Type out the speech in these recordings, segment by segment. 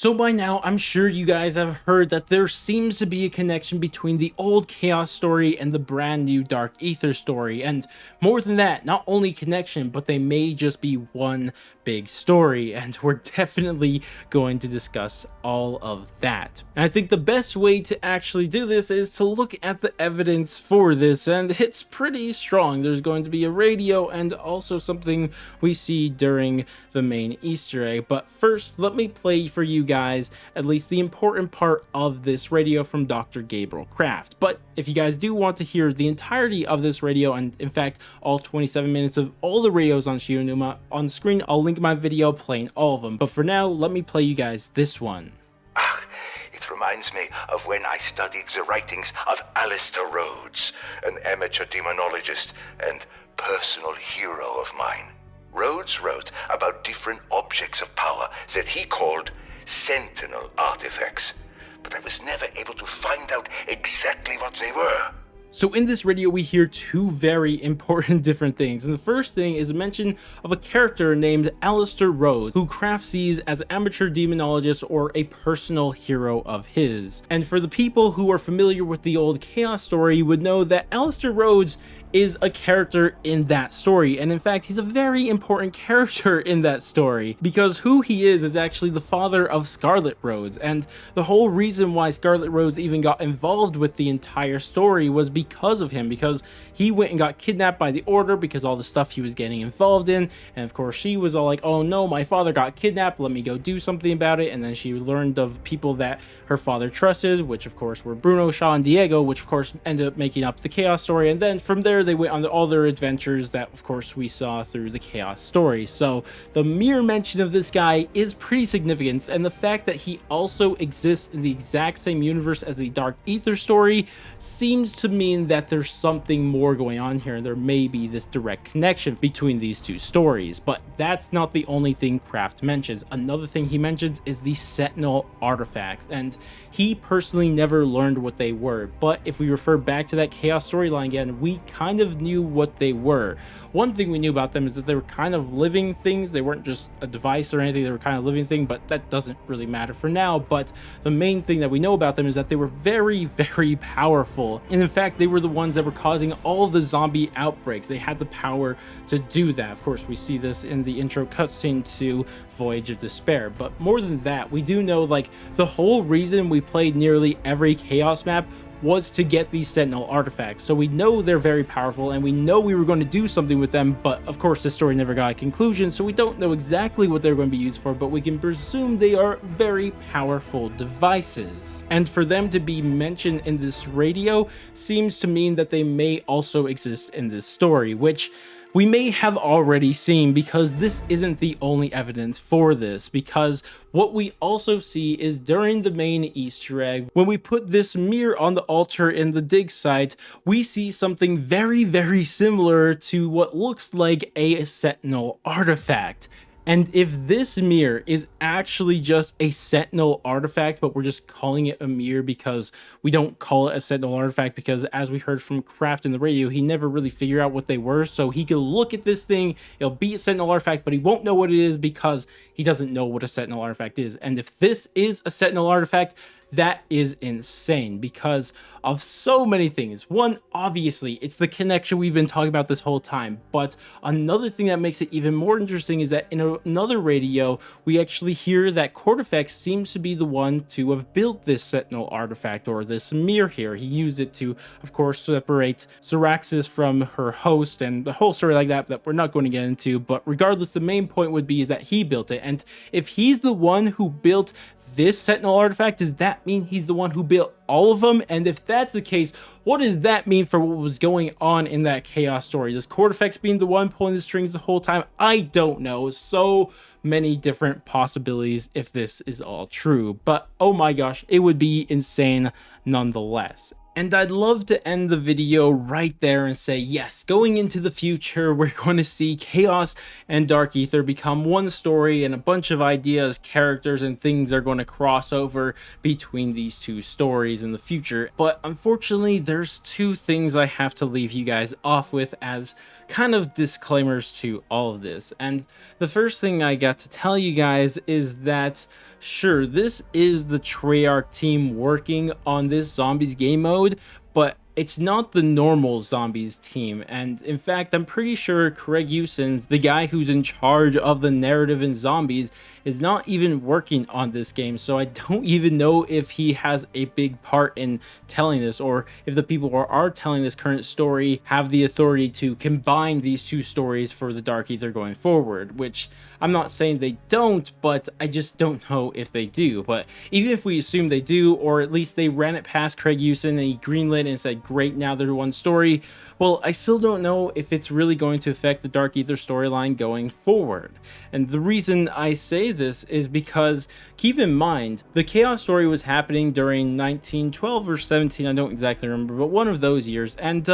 So by now, I'm sure you guys have heard that there seems to be a connection between the old Chaos story and the brand new Dark Aether story, and more than that, not only connection, but they may just be one big story, and we're definitely going to discuss all of that. And I think the best way to actually do this is to look at the evidence for this, and it's pretty strong. There's going to be a radio and also something we see during the main Easter egg, but first let me play for you guys at least the important part of this radio from Dr. Gabriel Kraft. But if you guys do want to hear the entirety of this radio, and in fact all 27 minutes of all the radios on Shield Numa on the screen, I'll link my video playing all of them. But for now, let me play you guys this one. It reminds me of when I studied the writings of Alistair Rhodes, an amateur demonologist and personal hero of mine. Rhodes wrote about different objects of power that he called sentinel artifacts, but I was never able to find out exactly what they were. So in this radio, we hear two very important different things. And the first thing is a mention of a character named Alistair Rhodes, who Kraft sees as an amateur demonologist or a personal hero of his. And for the people who are familiar with the old Chaos story, you would know that Alistair Rhodes is a character in that story, and in fact he's a very important character in that story, because who he is actually the father of Scarlet Rhodes, and the whole reason why Scarlet Rhodes even got involved with the entire story was because of him, because he went and got kidnapped by the Order because all the stuff he was getting involved in, and of course she was all like, oh no, my father got kidnapped, let me go do something about it. And then she learned of people that her father trusted, which of course were Bruno, Shaw, and Diego, which of course ended up making up the Chaos story, and then from there they went on all their adventures that of course we saw through the Chaos story. So the mere mention of this guy is pretty significant, and the fact that he also exists in the exact same universe as the Dark Aether story seems to mean that there's something more going on here, and there may be this direct connection between these two stories. But that's not the only thing Kraft mentions. Another thing he mentions is the Sentinel artifacts, and he personally never learned what they were, but if we refer back to that Chaos storyline again, we kind of knew what they were. One thing we knew about them is that they were kind of living things. They weren't just a device or anything, they were kind of living thing, but that doesn't really matter for now. But the main thing that we know about them is that they were very, very powerful, and in fact they were the ones that were causing all the zombie outbreaks. They had the power to do that. Of course we see this in the intro cutscene to Voyage of Despair, but more than that, we do know like the whole reason we played nearly every Chaos map was to get these Sentinel artifacts. So we know they're very powerful, and we know we were going to do something with them, but of course the story never got a conclusion, so we don't know exactly what they're going to be used for, but we can presume they are very powerful devices. And for them to be mentioned in this radio seems to mean that they may also exist in this story, which we may have already seen, because this isn't the only evidence for this, because what we also see is during the main Easter egg, when we put this mirror on the altar in the dig site, we see something very, very similar to what looks like a Sentinel artifact. And if this mirror is actually just a Sentinel artifact, but we're just calling it a mirror because we don't call it a Sentinel artifact, because as we heard from Kraft in the radio, he never really figured out what they were. So he could look at this thing, it'll be a Sentinel artifact, but he won't know what it is because he doesn't know what a Sentinel artifact is. And if this is a Sentinel artifact, that is insane because of so many things. One, obviously, it's the connection we've been talking about this whole time, but another thing that makes it even more interesting is that in another radio, we actually hear that Cortifex seems to be the one to have built this Sentinel artifact, or this mirror here. He used it to, of course, separate Zeraxis from her host, and the whole story like that we're not going to get into, but regardless, the main point would be is that he built it, and if he's the one who built this Sentinel artifact, does that mean he's the one who built all of them? And if that's the case, what does that mean for what was going on in that Chaos story? Does Cortifex being the one pulling the strings the whole time? I don't know. So many different possibilities if this is all true, but oh my gosh, it would be insane nonetheless. And I'd love to end the video right there and say, yes, going into the future, we're going to see Chaos and Dark Aether become one story, and a bunch of ideas, characters, and things are going to cross over between these two stories in the future. But unfortunately, there's two things I have to leave you guys off with as kind of disclaimers to all of this. And the first thing I got to tell you guys is that Sure, this is the Treyarch team working on this zombies game mode, but it's not the normal zombies team. And in fact, I'm pretty sure Craig Usen, the guy who's in charge of the narrative in zombies, is not even working on this game. So I don't even know if he has a big part in telling this, or if the people who are telling this current story have the authority to combine these two stories for the Dark Aether going forward, which I'm not saying they don't, but I just don't know if they do. But even if we assume they do, or at least they ran it past Craig Usen and he greenlit and said, great, now they're one story, well, I still don't know if it's really going to affect the Dark Aether storyline going forward. And the reason I say this is because, keep in mind, the Chaos story was happening during 1912 or 17, I don't exactly remember, but one of those years, and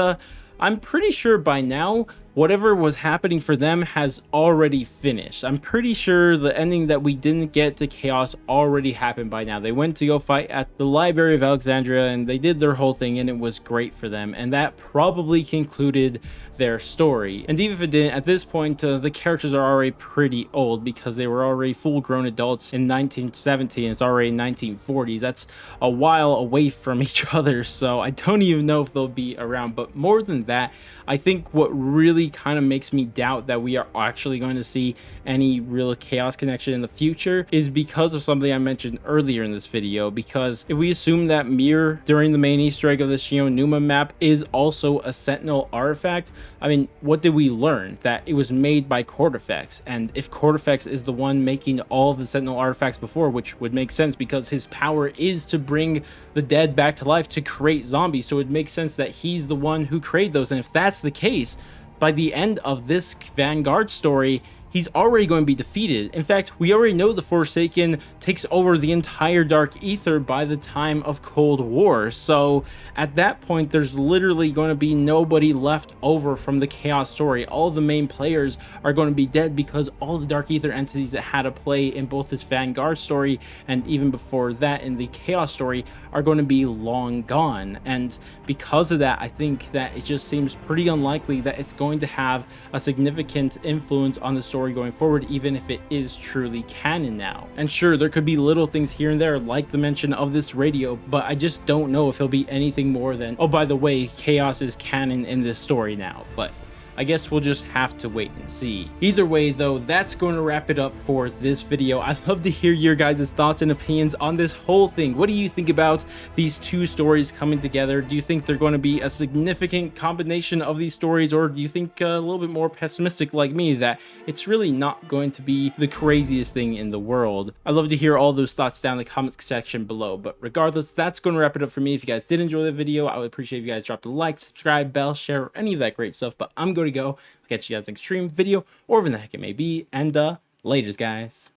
I'm pretty sure by now, whatever was happening for them has already finished. I'm pretty sure the ending that we didn't get to Chaos already happened by now. They went to go fight at the Library of Alexandria and they did their whole thing and it was great for them. And that probably concluded their story. And even if it didn't, at this point, the characters are already pretty old because they were already full-grown adults in 1970 and it's already 1940s. That's a while away from each other, so I don't even know if they'll be around. But more than that, I think what really kind of makes me doubt that we are actually going to see any real Chaos connection in the future is because of something I mentioned earlier in this video. Because if we assume that mirror during the main Easter egg of the Numa map is also a Sentinel artifact, I mean, what did we learn? That it was made by Cortifex, and if Cortifex is the one making all of the Sentinel artifacts before, which would make sense because his power is to bring the dead back to life to create zombies, so it makes sense that he's the one who created those. And if that's the case, by the end of this Vanguard story, he's already going to be defeated. In fact, we already know the Forsaken takes over the entire Dark Aether by the time of Cold War. So at that point, there's literally going to be nobody left over from the Chaos story. All the main players are going to be dead because all the Dark Aether entities that had a play in both this Vanguard story and even before that in the Chaos story are going to be long gone. And because of that, I think that it just seems pretty unlikely that it's going to have a significant influence on the story going forward, even if it is truly canon now. And sure, there could be little things here and there like the mention of this radio, but I just don't know if it'll be anything more than, oh, by the way, Chaos is canon in this story now. But I guess we'll just have to wait and see. Either way though, that's going to wrap it up for this video. I'd love to hear your guys' thoughts and opinions on this whole thing. What do you think about these two stories coming together? Do you think they're going to be a significant combination of these stories, or do you think a little bit more pessimistic like me that it's really not going to be the craziest thing in the world? I'd love to hear all those thoughts down in the comments section below. But regardless, that's going to wrap it up for me. If you guys did enjoy the video, I would appreciate if you guys dropped a like, subscribe, bell, share, any of that great stuff. But I'm going to go. I'll catch you guys next stream, video, or whatever the heck it may be, and laters, guys.